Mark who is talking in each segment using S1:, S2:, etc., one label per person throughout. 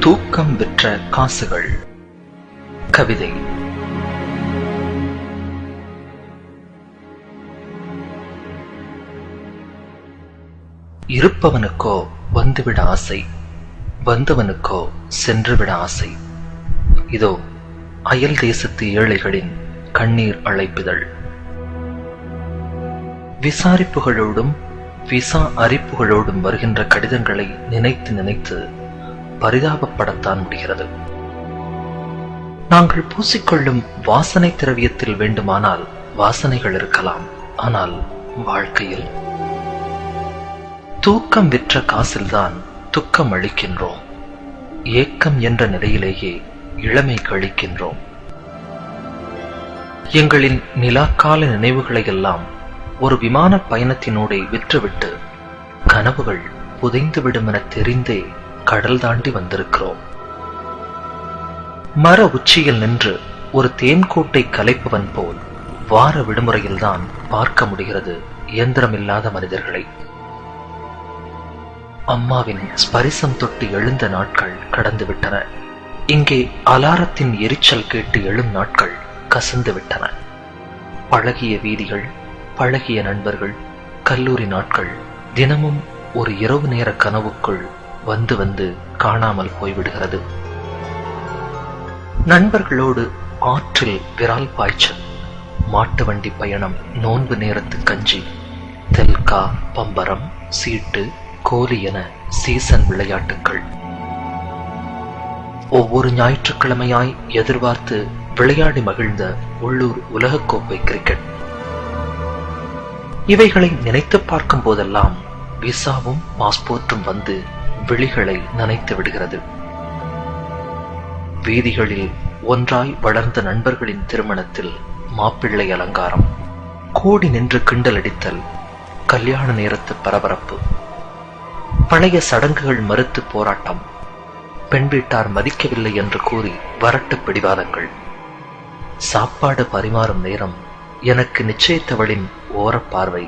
S1: தூக்கம் விற்ற காசுகள். கவிதை. இருப்பவனுக்கோ வந்துவிட ஆசை, வந்தவனுக்கோ சென்றுவிட ஆசை. இதோ அயல் தேசத்து ஏழைகளின் கண்ணீர் அழைப்புதல். விசாரிப்புகளோடும் விசா அறிப்புகளோடும் வருகின்ற கடிதங்களை நினைத்து நினைத்து பரிதாபப்படத்தான் முடிகிறது. நாங்கள் பூசிக்கொள்ளும் வாசனை திரவியத்தில் வேண்டுமானால் வாசனைகள் இருக்கலாம், ஆனால் வாழ்க்கையில் தூக்கம் விற்ற காசில்தான் துக்கம் அளிக்கின்றோம். ஏக்கம் என்ற நிலையிலேயே இளமை கழிக்கின்றோம். எங்களின் நிலாக்கால நினைவுகளை எல்லாம் ஒரு விமான பயணத்தினூடே விற்றுவிட்டு கனவுகள் புதைந்துவிடும் என தெரிந்தே கடல் தாண்டி வந்திருக்கிறோம். மர உச்சியில் நின்று ஒரு தேன்கூட்டை கலைப்பவன் போல் வார விடுமுறையில்தான் பார்க்க முடிகிறது இயந்திரமில்லாத மனிதர்களை. அம்மாவின் ஸ்பரிசம் தொட்டு எழுந்த நாட்கள் கடந்து விட்டன. இங்கே அலாரத்தின் எரிச்சல் கேட்டு எழும் நாட்கள் கசந்து விட்டன. பழகிய வீதிகள், பழகிய நண்பர்கள், கல்லூரி நாட்கள் தினமும் ஒரு இரவு நேர கனவுக்குள் வந்து வந்து காணாமல் போய்விடுகிறது. நண்பர்களோடு ஆற்றில் விரால் பாய்ச்சல், மாட்டு வண்டி பயணம், நோன்பு நேரத்து கஞ்சி, தெல்கா, பம்பரம், சீட்டு, கோலி என சீசன் விளையாட்டுக்கள். ஒவ்வொரு ஞாயிற்றுக்கிழமையாய் எதிர்பார்த்து விளையாடி மகிழ்ந்த உள்ளூர் உலகக்கோப்பை கிரிக்கெட். இவைகளை நினைத்து பார்க்கும் போதெல்லாம் விசாவும் பாஸ்போர்ட்டும் வந்து விழிகளை நனைத்து விடுகிறது. வீதிகளில் ஒன்றாய் வளர்ந்த நண்பர்களின் திருமணத்தில் மாப்பிள்ளை அலங்காரம், கூடி நின்று கிண்டல் அடித்தல், கல்யாண நேரத்து பரபரப்பு, பழைய சடங்குகள் மறுத்து போராட்டம், பெண் வீட்டார் மதிக்கவில்லை என்று கூறி வரட்டு பிடிவாதங்கள், சாப்பாடு பரிமாறும் நேரம் எனக்கு நிச்சயித்தவளின் ஓரப்பார்வை,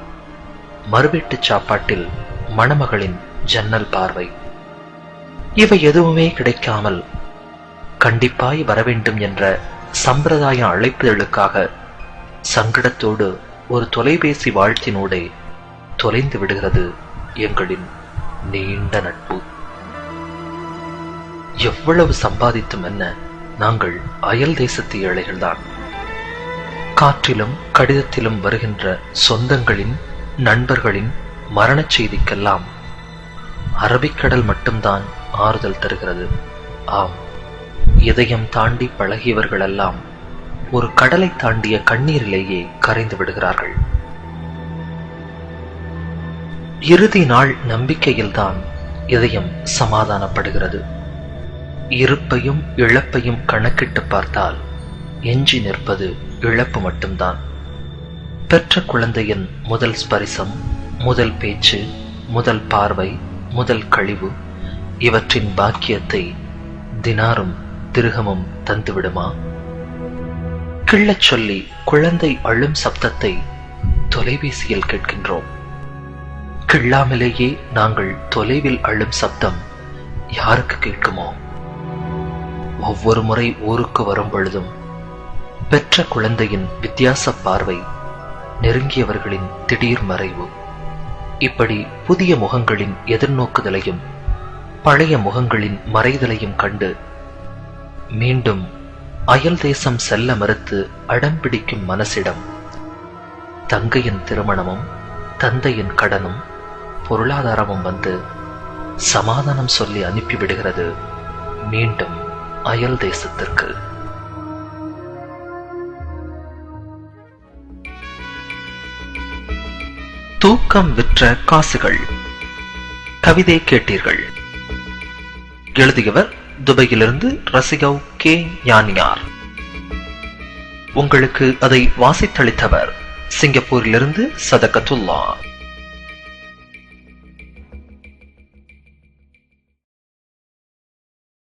S1: மறுவீட்டு சாப்பாட்டில் மணமகளின் ஜன்னல் பார்வை. இவை எதுவுமே கிடைக்காமல் கண்டிப்பாய் வரவேண்டும் என்ற சம்பிரதாய அழைப்புதலுக்காக சங்கடத்தோடு ஒரு தொலைபேசி வாழ்த்தினூடே தொலைந்து விடுகிறது எங்களின் நீண்ட நட்பு. எவ்வளவு சம்பாதித்தும் என்ன, நாங்கள் அயல் தேசத்து ஏழைகள்தான். காற்றிலும் கடிதத்திலும் வருகின்ற சொந்தங்களின், நண்பர்களின் மரணச் செய்திக்கெல்லாம் அரபிக்கடல் மட்டும்தான் ஆறுதல் தருகிறது. ஆம், இதயம் தாண்டி பழகியவர்களெல்லாம் ஒரு கடலை தாண்டிய கண்ணீரிலேயே கரைந்து விடுகிறார்கள். இறுதி நாள் நம்பிக்கையில்தான் இதயம் சமாதானப்படுகிறது. இருப்பையும் இழப்பையும் கணக்கிட்டு பார்த்தால் எஞ்சி நிற்பது இழப்பு மட்டும்தான். பெற்ற குழந்தையின் முதல் ஸ்பரிசம், முதல் பேச்சு, முதல் பார்வை, முதல் கழிவு, இவற்றின் பாக்கியத்தை தினாரும் திருகமும் தந்துவிடுமா? கிள்ளச் சொல்லி குழந்தை அழும் சப்தத்தை தொலைபேசியில் கேட்கின்றோம். கிள்ளாமலேயே நாங்கள் தொலைவில் அழும் சப்தம் யாருக்கு கேட்குமோ? ஒவ்வொரு முறை ஊருக்கு வரும் பொழுதும் பெற்ற குழந்தையின் வித்தியாச பார்வை, நெருங்கியவர்களின் திடீர் மறைவு, இப்படி புதிய முகங்களின் எதிர்நோக்குதலையும் பழைய முகங்களின் மறைதலையும் கண்டு மீண்டும் அயல் தேசம் செல்ல மறுத்து அடம்பிடிக்கும் மனசிடம் தங்கையின் திருமணமும் தந்தையின் கடனும் பொருளாதாரமும் வந்து சமாதானம் சொல்லி அனுப்பிவிடுகிறது மீண்டும் அயல் தேசத்திற்கு. தூக்கம் விற்ற காசுகள். கவிதை கேட்டீர்கள். எழுதியவர் துபாயிலிருந்து ரசிகவ் கே ஞானியார். உங்களுக்கு அதை வாசித்தளித்தவர் சிங்கப்பூரிலிருந்து சதகத்துல்லா.